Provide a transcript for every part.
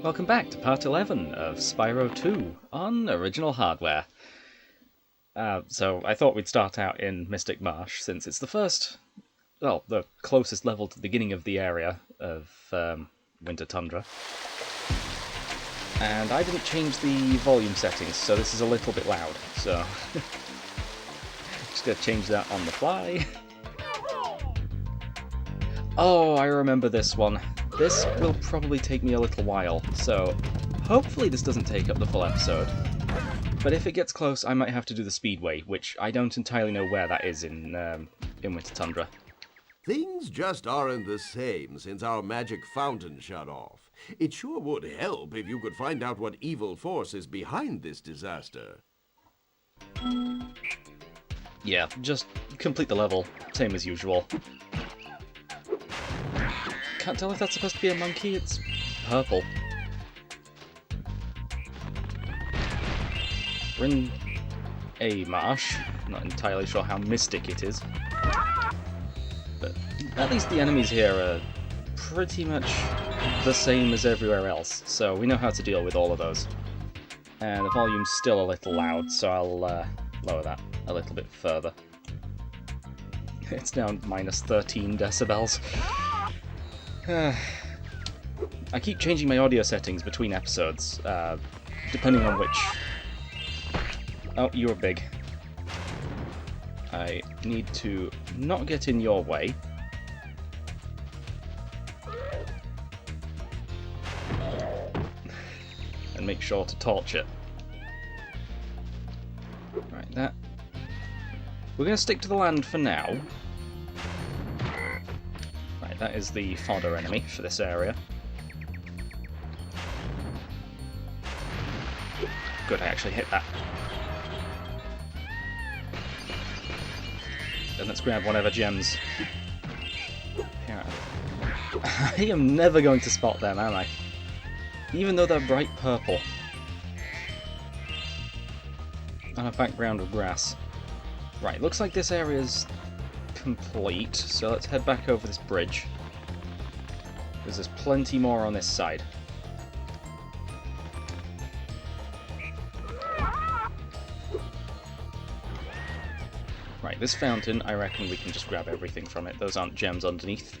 Welcome back to part 11 of Spyro 2 on original hardware. So I thought we'd start out in Mystic Marsh, since it's the the closest level to the beginning of the area of Winter Tundra. And I didn't change the volume settings, so this is a little bit loud, so just gonna change that on the fly. Oh, I remember this one. This will probably take me a little while, so hopefully this doesn't take up the full episode. But if it gets close, I might have to do the Speedway, which I don't entirely know where that is in Winter Tundra. Things just aren't the same since our magic fountain shut off. It sure would help if you could find out what evil force is behind this disaster. Yeah, just complete the level, same as usual. Can't tell if that's supposed to be a monkey, it's purple. We're in a marsh, not entirely sure how mystic it is. But at least the enemies here are pretty much the same as everywhere else, so we know how to deal with all of those. And the volume's still a little loud, so I'll lower that a little bit further. It's down minus 13 decibels. I keep changing my audio settings between episodes, depending on which... Oh, you're big. I need to not get in your way. And make sure to torch it. Right, that. We're going to stick to the land for now. Right, that is the fodder enemy for this area. Good, I actually hit that. Then let's grab whatever gems. I am never going to spot them, am I? Even though they're bright purple. On a background of grass. Right, looks like this area's complete, so let's head back over this bridge. Because there's plenty more on this side. Right, this fountain, I reckon we can just grab everything from it. Those aren't gems underneath.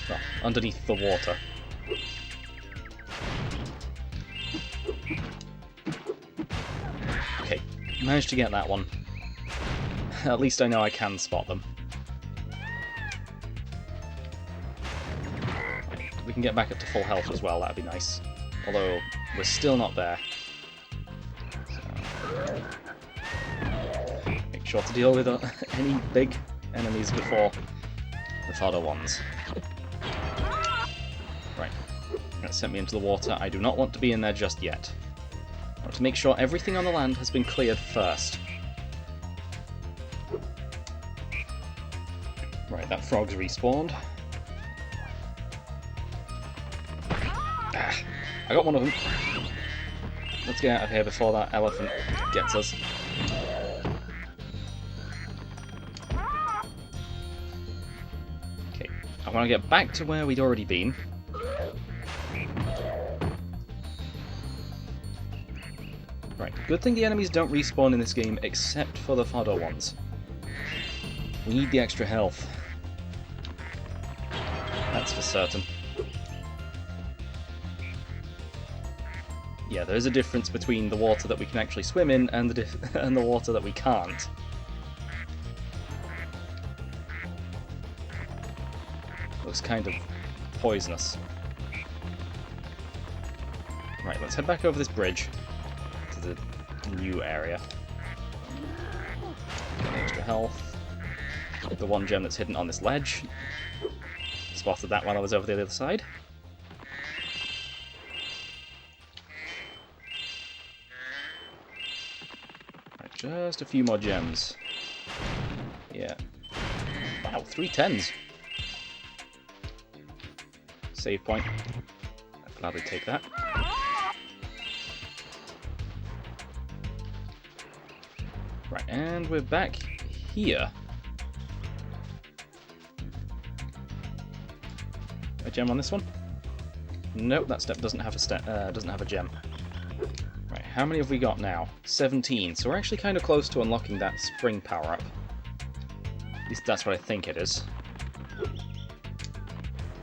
Well, underneath the water. Okay, managed to get that one. At least I know I can spot them. We can get back up to full health as well, that'd be nice. Although, we're still not there. So, make sure to deal with any big enemies before the fodder ones. Right, that sent me into the water. I do not want to be in there just yet. I want to make sure everything on the land has been cleared first. Right, that frog's respawned. Ah, I got one of them. Let's get out of here before that elephant gets us. Okay, I want to get back to where we'd already been. Right, good thing the enemies don't respawn in this game except for the fodder ones. We need the extra health. That's for certain. Yeah, there is a difference between the water that we can actually swim in and the water that we can't. Looks kind of poisonous. Right, let's head back over this bridge to the new area. Get extra health. The one gem that's hidden on this ledge. Spotted that while I was over the other side. Right, just a few more gems. Yeah. Wow, 3 10s. Save point. I'd gladly take that. Right, and we're back here. A gem on this one? Nope, that step doesn't have a gem. Right, how many have we got now? 17. So we're actually kind of close to unlocking that spring power-up. At least that's what I think it is.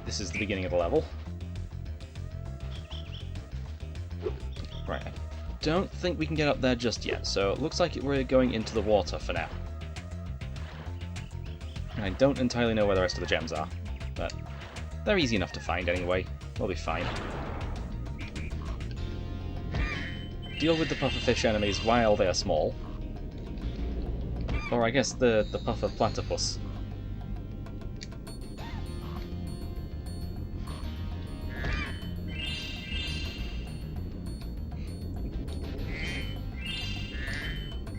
This is the beginning of the level. Right, I don't think we can get up there just yet, so it looks like we're going into the water for now. And I don't entirely know where the rest of the gems are, but they're easy enough to find anyway. We'll be fine. Deal with the pufferfish enemies while they are small. Or I guess the puffer platypus.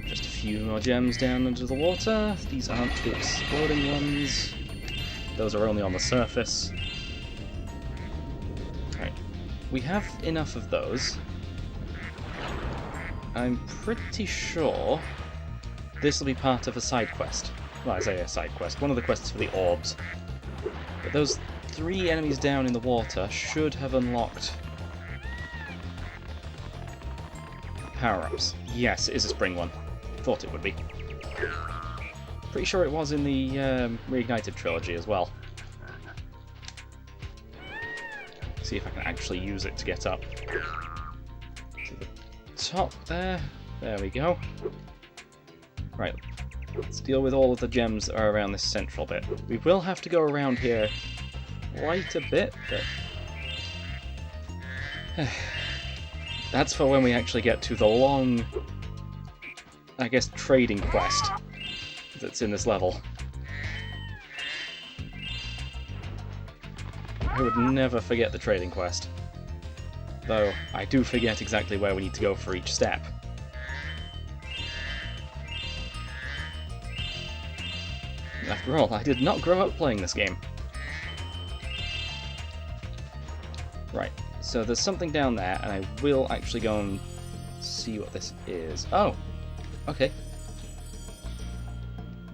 Just a few more gems down under the water. These aren't the exploding ones. Those are only on the surface. Right. We have enough of those. I'm pretty sure this will be part of a side quest. Well, I say a side quest. One of the quests for the orbs. But those 3 enemies down in the water should have unlocked power-ups. Yes, it is a spring one. Thought it would be. Pretty sure it was in the Reignited trilogy as well. See if I can actually use it to get up to the top there. There we go. Right, let's deal with all of the gems that are around this central bit. We will have to go around here quite a bit, but that's for when we actually get to the long, I guess, trading quest that's in this level. I would never forget the trading quest. Though, I do forget exactly where we need to go for each step. After all, I did not grow up playing this game. Right, so there's something down there, and I will actually go and see what this is. Oh! Okay.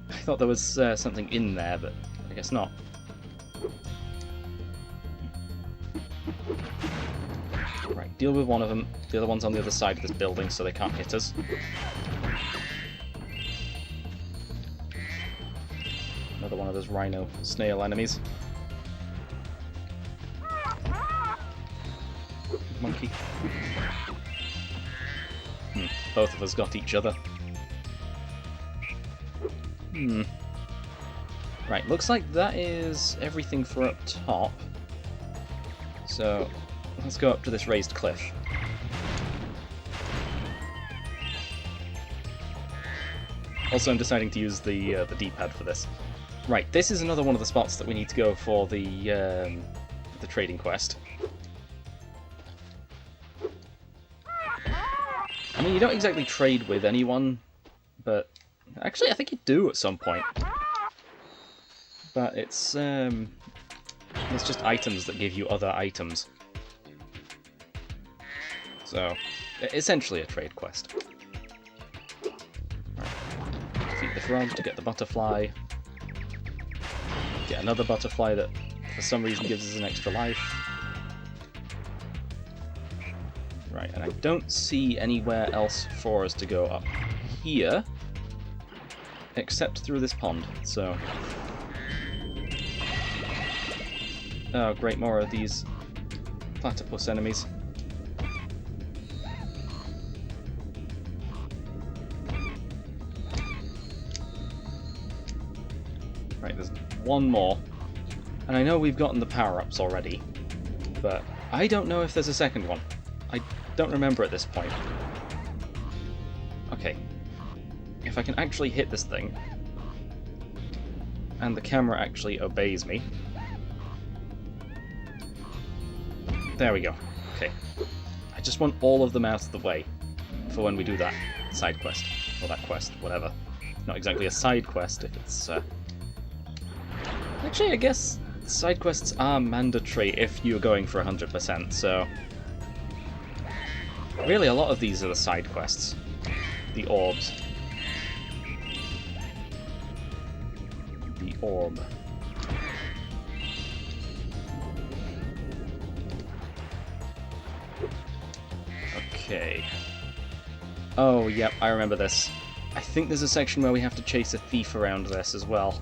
I thought there was something in there, but I guess not. Right, deal with one of them. The other one's on the other side of this building, so they can't hit us. Another one of those rhino snail enemies. Monkey. Both of us got each other. Right, looks like that is everything for up top. So, let's go up to this raised cliff. Also, I'm deciding to use the D-pad for this. Right, this is another one of the spots that we need to go for the trading quest. I mean, you don't exactly trade with anyone, but actually, I think you do at some point. But it's just items that give you other items. So, essentially a trade quest. Right. Defeat the frog to get the butterfly. Get another butterfly that, for some reason, gives us an extra life. Right, and I don't see anywhere else for us to go up here, except through this pond, so... Oh, great, more of these platypus enemies. Right, there's one more. And I know we've gotten the power-ups already, but I don't know if there's a second one. I don't remember at this point. Okay. If I can actually hit this thing, and the camera actually obeys me. There we go. Okay. I just want all of them out of the way for when we do that side quest. Or that quest, whatever. Not exactly a side quest if it's... Actually, I guess side quests are mandatory if you're going for 100%, so... Really, a lot of these are the side quests. The orbs. The orb. Okay. Oh, yep, I remember this. I think there's a section where we have to chase a thief around this as well.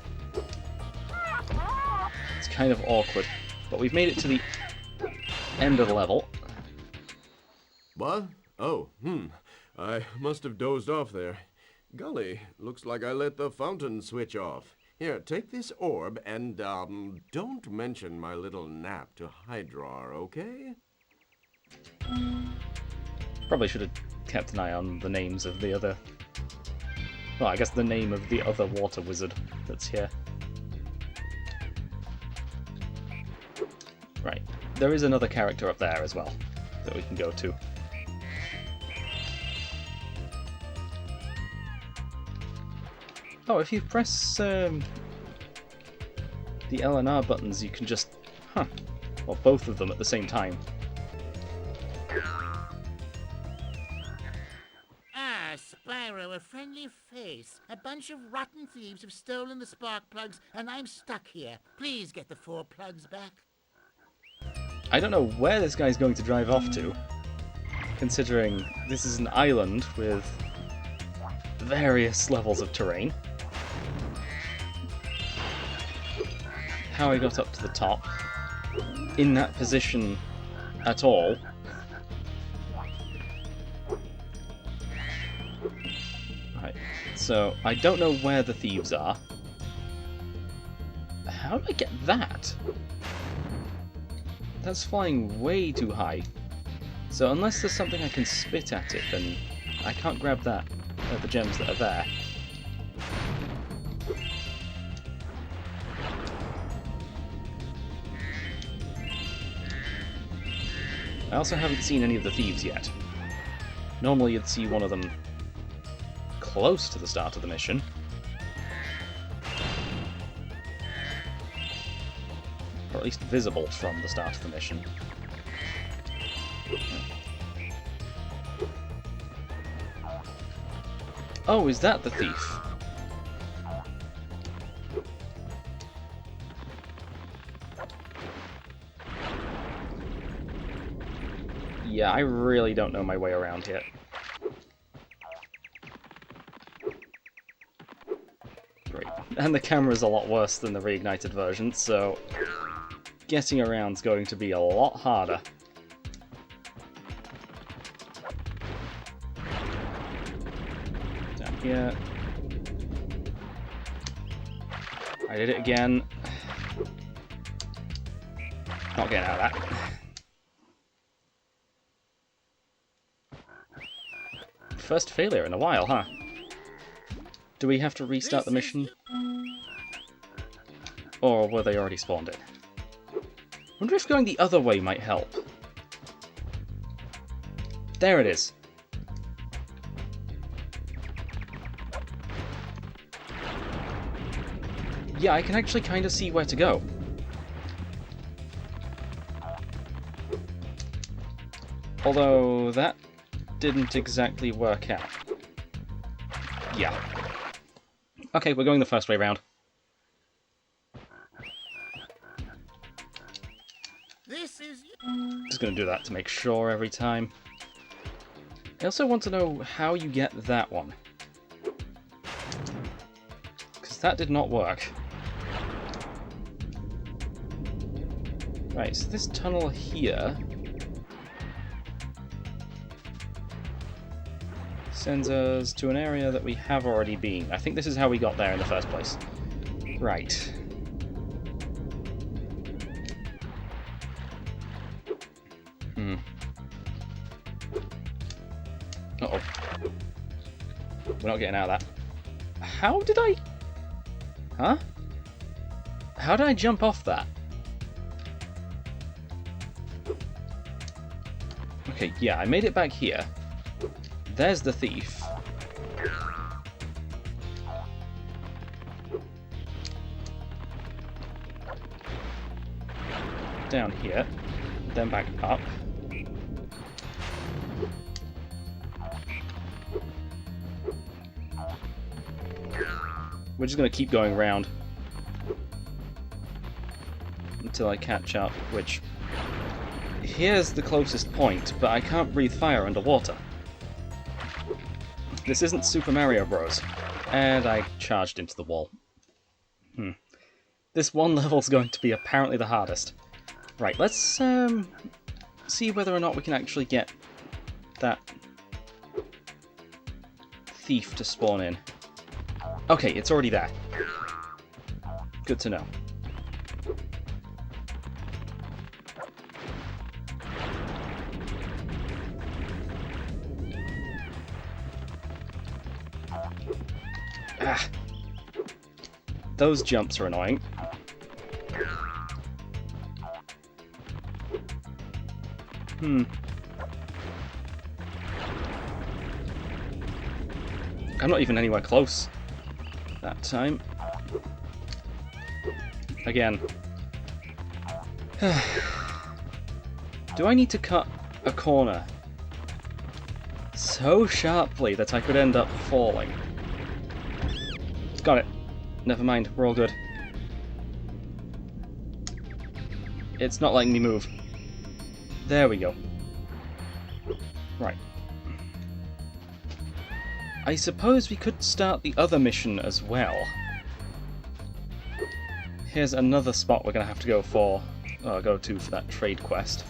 It's kind of awkward, but we've made it to the end of the level. What? Oh, I must have dozed off there. Golly, looks like I let the fountain switch off. Here, take this orb and, don't mention my little nap to Hydrar, okay? Probably should have kept an eye on the names of the other... Well, I guess the name of the other water wizard that's here. Right, there is another character up there as well that we can go to. Oh, if you press the L and R buttons, you can just... Well, both of them at the same time. Ah, Spyro, a friendly face. A bunch of rotten thieves have stolen the spark plugs, and I'm stuck here. Please get the 4 plugs back. I don't know where this guy's going to drive off to, considering this is an island with various levels of terrain. How I got up to the top in that position at all. Right, so I don't know where the thieves are. How did I get that? That's flying way too high. So unless there's something I can spit at it, then I can't grab that, the gems that are there. I also haven't seen any of the thieves yet. Normally you'd see one of them close to the start of the mission. Or at least visible from the start of the mission. Oh, is that the thief? Yeah, I really don't know my way around here. Great. And the camera's a lot worse than the reignited version, so getting around's going to be a lot harder. Down here. I did it again. Not getting out of that. First failure in a while, huh? Do we have to restart the mission? Or were they already spawned in? Wonder if going the other way might help. There it is. Yeah, I can actually kind of see where to go. Although that didn't exactly work out. Yeah. Okay, we're going the first way round. This is... Just gonna do that to make sure every time. I also want to know how you get that one. Because that did not work. Right, so this tunnel here sends us to an area that we have already been. I think this is how we got there in the first place. Right. Uh-oh. We're not getting out of that. How did I... Huh? How did I jump off that? Okay, yeah, I made it back here. There's the thief. Down here, then back up. We're just going to keep going around until I catch up, which here's the closest point, but I can't breathe fire underwater. This isn't Super Mario Bros. And I charged into the wall. This one level's going to be apparently the hardest. Right, let's see whether or not we can actually get that thief to spawn in. Okay, it's already there. Good to know. Ah. Those jumps are annoying. I'm not even anywhere close that time. Again. Do I need to cut a corner so sharply that I could end up falling? Got it. Never mind, we're all good. It's not letting me move. There we go. Right. I suppose we could start the other mission as well. Here's another spot we're going to have to go to for that trade quest.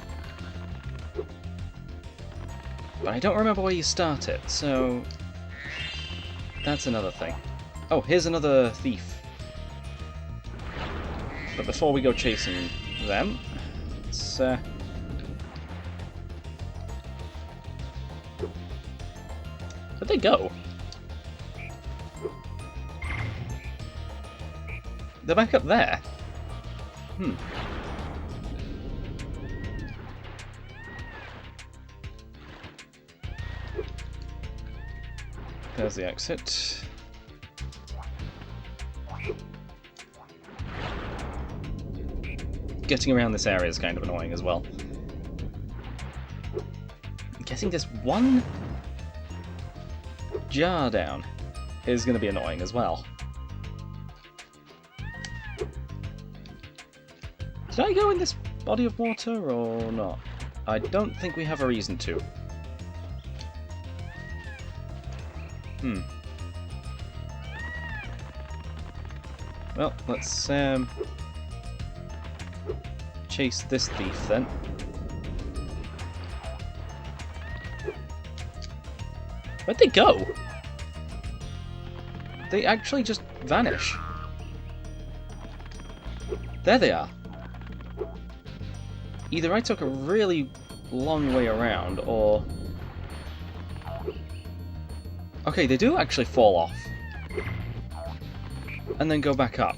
But I don't remember where you start it, so that's another thing. Oh, here's another thief. But before we go chasing them, let's where'd they go? They're back up there. There's the exit. Getting around this area is kind of annoying as well. I'm guessing this one jar down is going to be annoying as well. Did I go in this body of water or not? I don't think we have a reason to. Well, let's chase this thief then. Where'd they go? They actually just vanish. There they are. Either I took a really long way around, or... Okay, they do actually fall off. And then go back up.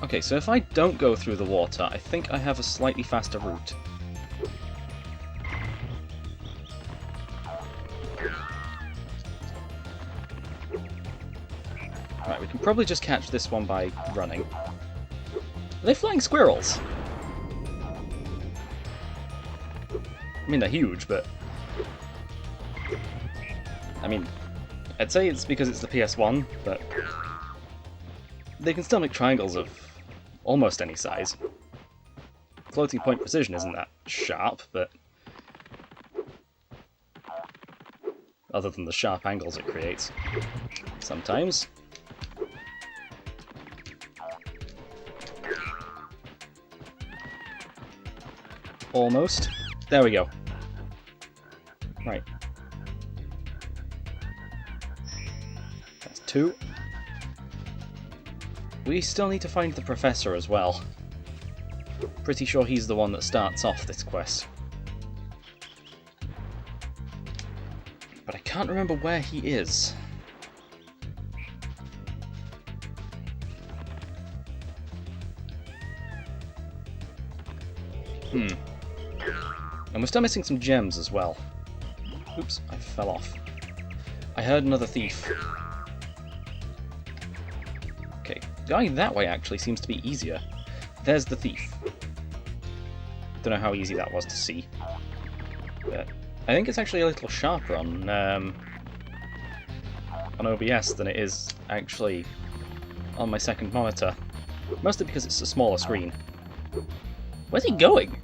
Okay, so if I don't go through the water, I think I have a slightly faster route. Right, we can probably just catch this one by running. Are they flying squirrels? I mean, they're huge, but... I mean, I'd say it's because it's the PS1, but... They can still make triangles of almost any size. Floating point precision isn't that sharp, but... Other than the sharp angles it creates. Sometimes. Almost. There we go. Right. That's 2. We still need to find the professor as well. Pretty sure he's the one that starts off this quest. But I can't remember where he is. And we're still missing some gems as well. Oops, I fell off. I heard another thief. Okay, going that way actually seems to be easier. There's the thief. Don't know how easy that was to see. But I think it's actually a little sharper on on OBS than it is actually on my second monitor. Mostly because it's a smaller screen. Where's he going?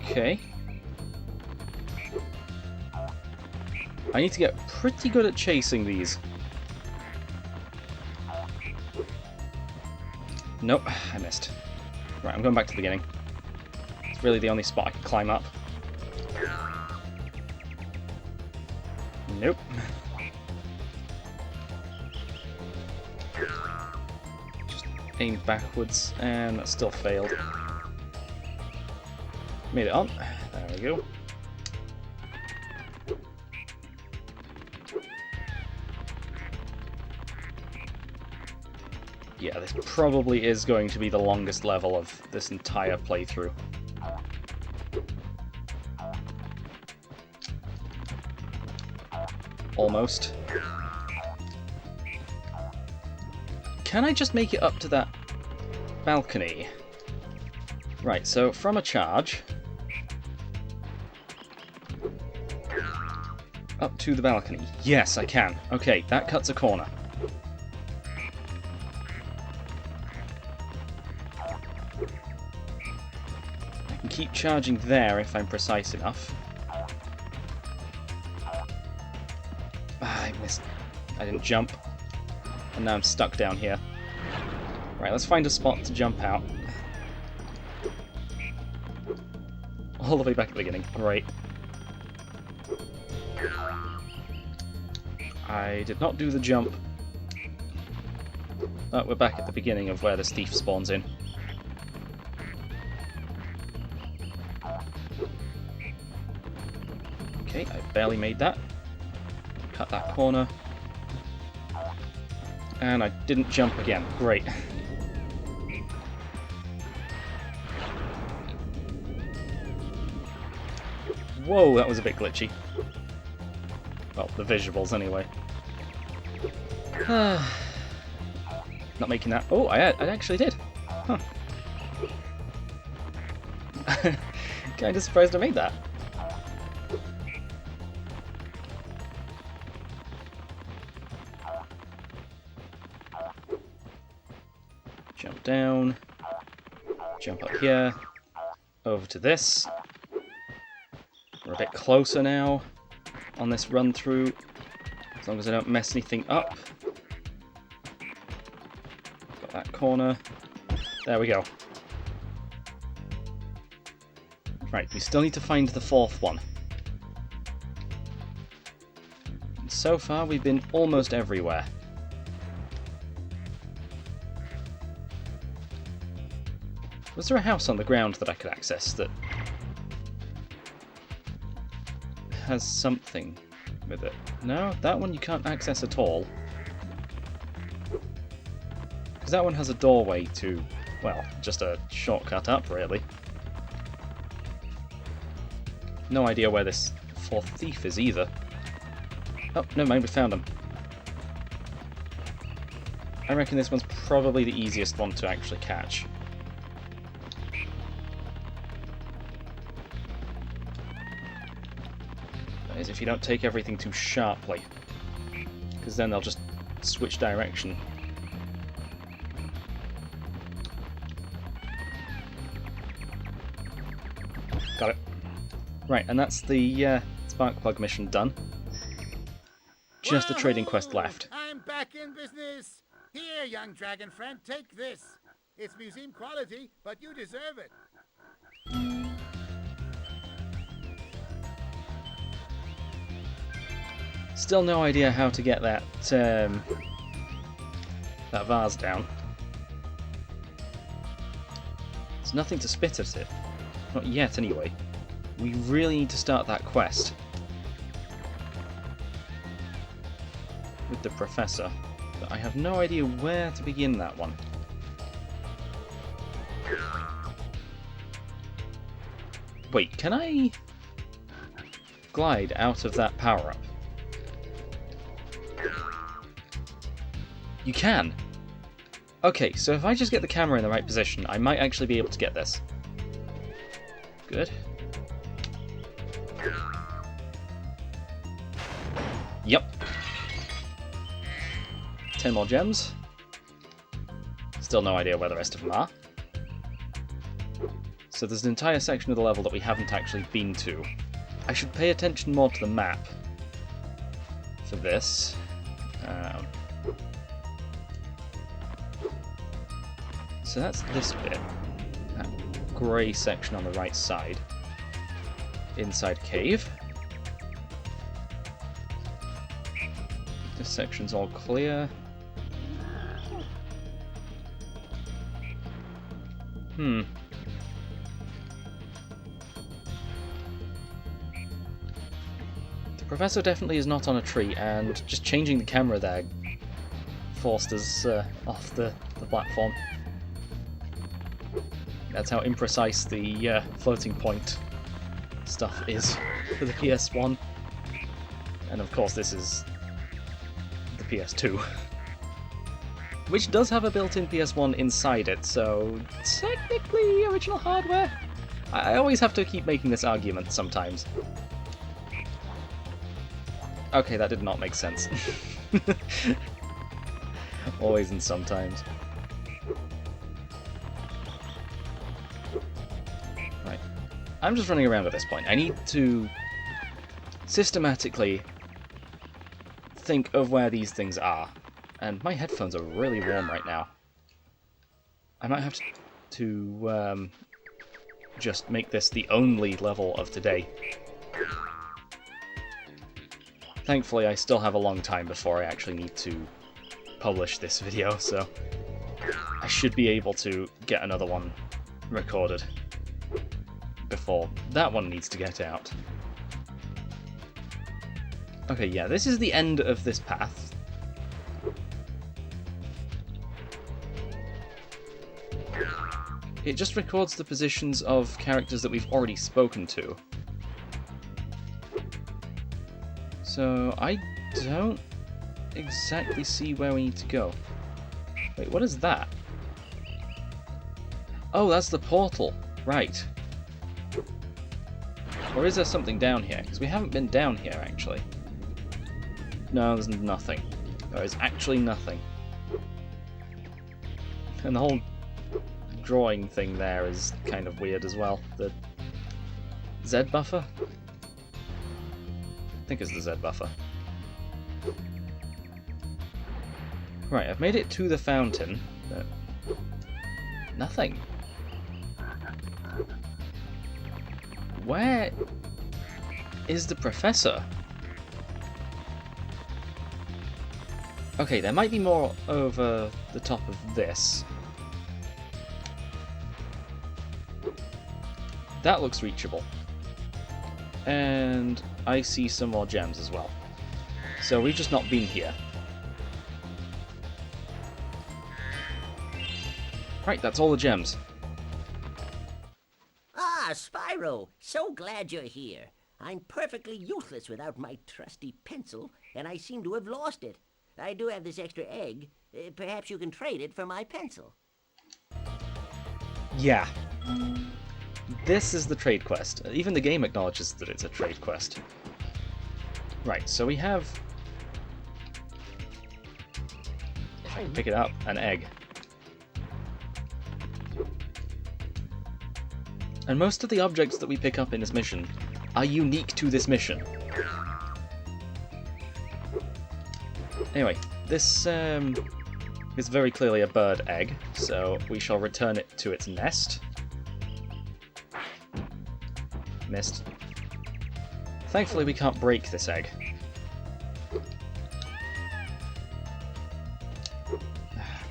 Okay. I need to get pretty good at chasing these. Nope, I missed. Right, I'm going back to the beginning. It's really the only spot I can climb up. Nope. Just aim backwards, and that still failed. Made it on. There we go. Yeah, this probably is going to be the longest level of this entire playthrough. Almost. Can I just make it up to that balcony? Right, so from a charge up to the balcony. Yes, I can. Okay, that cuts a corner. I can keep charging there if I'm precise enough. I missed. I didn't jump. And now I'm stuck down here. Right, let's find a spot to jump out. All the way back at the beginning. Right. I did not do the jump. Oh, we're back at the beginning of where this thief spawns in. Okay, I barely made that. Cut that corner. And I didn't jump again. Great. Whoa, that was a bit glitchy. Well, the visuals anyway. Not making that. Oh, I actually did. Huh. Kinda surprised I made that. Jump down. Jump up here. Over to this. We're a bit closer now on this run through, as long as I don't mess anything up. Got that corner. There we go. Right, we still need to find the fourth one. And so far, we've been almost everywhere. Was there a house on the ground that I could access that has something with it? No, that one you can't access at all. Because that one has a doorway to, well, just a shortcut up, really. No idea where this fourth thief is either. Oh, never mind, we found him. I reckon this one's probably the easiest one to actually catch. Is if you don't take everything too sharply, because then they'll just switch direction. Got it. Right, and that's the spark plug mission done. Just a trading quest left. I'm back in business. Here, young dragon friend, take this. It's museum quality, but you deserve it. Still no idea how to get that that vase down. There's nothing to spit at it. Not yet, anyway. We really need to start that quest with the professor, but I have no idea where to begin that one. Wait, can I glide out of that power-up? You can! Okay, so if I just get the camera in the right position, I might actually be able to get this. Good. Yep. 10 more gems. Still no idea where the rest of them are. So there's an entire section of the level that we haven't actually been to. I should pay attention more to the map for this. So that's this bit. That grey section on the right side. Inside cave. This section's all clear. The professor definitely is not on a tree, and just changing the camera there forced us off the platform. That's how imprecise the floating point stuff is for the PS1. And of course this is the PS2. Which does have a built-in PS1 inside it, so technically original hardware? I always have to keep making this argument sometimes. Okay, that did not make sense. Always and sometimes. Right. I'm just running around at this point. I need to systematically think of where these things are. And my headphones are really warm right now. I might have to just make this the only level of today. Thankfully, I still have a long time before I actually need to publish this video, so I should be able to get another one recorded before that one needs to get out. Okay, yeah, this is the end of this path. It just records the positions of characters that we've already spoken to. So I don't exactly see where we need to go. Wait, what is that? Oh, that's the portal. Right. Or is there something down here? Because we haven't been down here, actually. No, there's nothing. There is actually nothing. And the whole drawing thing there is kind of weird as well. The Z buffer? I think it's the Z buffer. Right, I've made it to the fountain, but nothing. Where is the professor? Okay, there might be more over the top of this. That looks reachable. And I see some more gems as well. So we've just not been here. Right, that's all the gems. Ah, Spyro! So glad you're here. I'm perfectly useless without my trusty pencil, and I seem to have lost it. I do have this extra egg. Perhaps you can trade it for my pencil. Yeah. This is the trade quest. Even the game acknowledges that it's a trade quest. Right, so we have... if I can pick it up, an egg. And most of the objects that we pick up in this mission are unique to this mission. Anyway, this is very clearly a bird egg, so we shall return it to its nest. Missed. Thankfully we can't break this egg.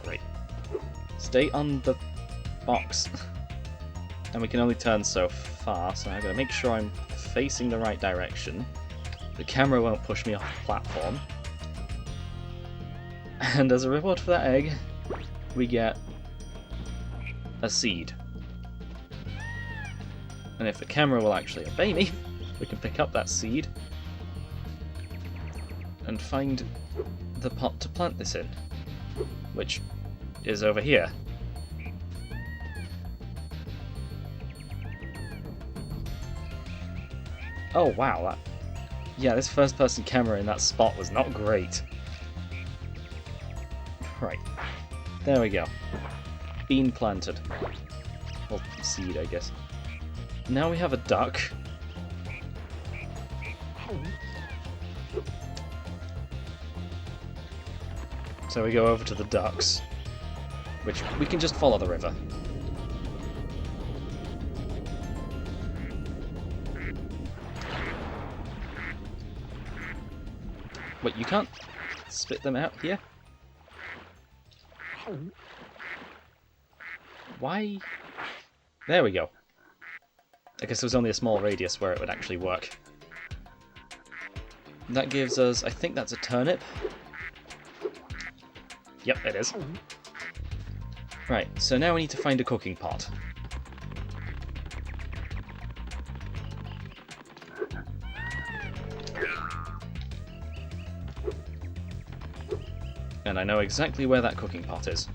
Great. Stay on the box. And we can only turn so far, so I've got to make sure I'm facing the right direction. The camera won't push me off the platform. And as a reward for that egg, we get a seed. And if the camera will actually obey me, we can pick up that seed and find the pot to plant this in, which is over here. Oh wow, yeah, this first-person camera in that spot was not great. Right, there we go. Bean planted. Well, seed, I guess. Now we have a duck. So we go over to the ducks, which we can just follow the river. Wait, you can't spit them out here? Why? There we go. I guess there was only a small radius where it would actually work. That gives us, I think that's a turnip. Yep, it is. Right, so now we need to find a cooking pot. And I know exactly where that cooking pot is.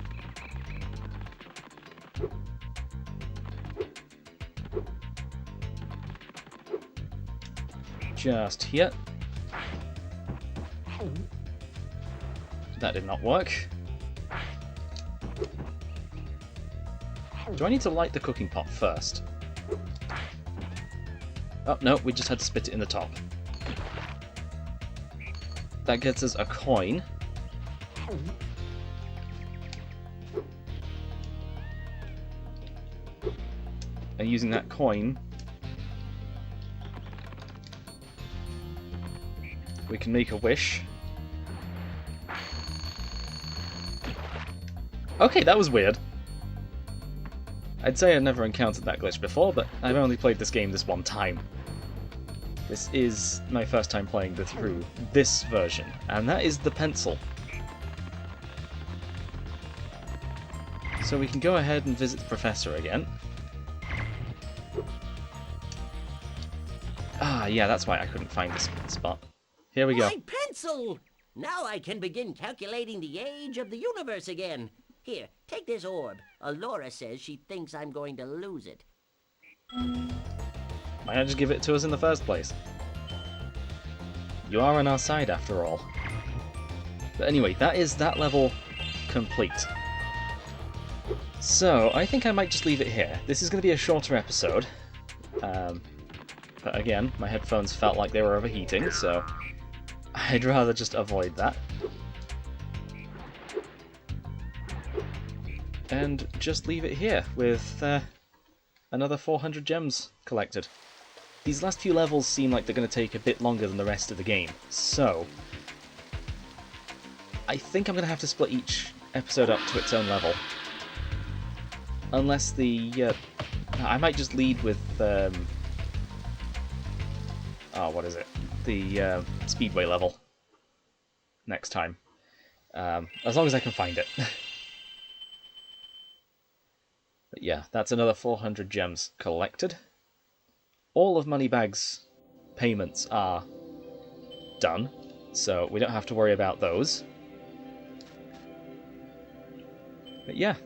Just here. That did not work. Do I need to light the cooking pot first? Oh, no, we just had to spit it in the top. That gets us a coin. And using that coin, we can make a wish. Okay, that was weird. I'd say I've never encountered that glitch before, but I've only played this game this one time. This is my first time playing through this version, and that is the pencil. So we can go ahead and visit the professor again. Ah, yeah, that's why I couldn't find this spot. Here we go. My pencil! Now I can begin calculating the age of the universe again. Here, take this orb. Alora says she thinks I'm going to lose it. Why not just give it to us in the first place? You are on our side after all. But anyway, that is that level complete. So, I think I might just leave it here. This is going to be a shorter episode. But again, my headphones felt like they were overheating, so I'd rather just avoid that. And just leave it here with another 400 gems collected. These last few levels seem like they're going to take a bit longer than the rest of the game, so I think I'm going to have to split each episode up to its own level. Unless the... I might just lead with... what is it? The Speedway level next time. As long as I can find it. But yeah, that's another 400 gems collected. All of Moneybag's payments are done, so we don't have to worry about those. But yeah,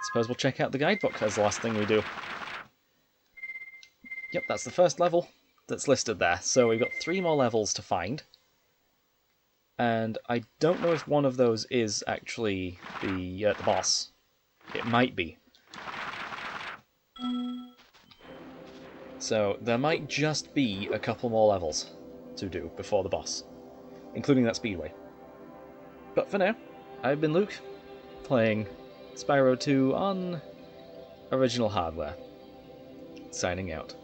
suppose we'll check out the guidebook as the last thing we do. Yep, that's the first level that's listed there, so we've got 3 more levels to find. And I don't know if one of those is actually the boss. It might be. So there might just be a couple more levels to do before the boss, including that Speedway. But for now, I've been Luke, playing Spyro 2 on original hardware. Signing out.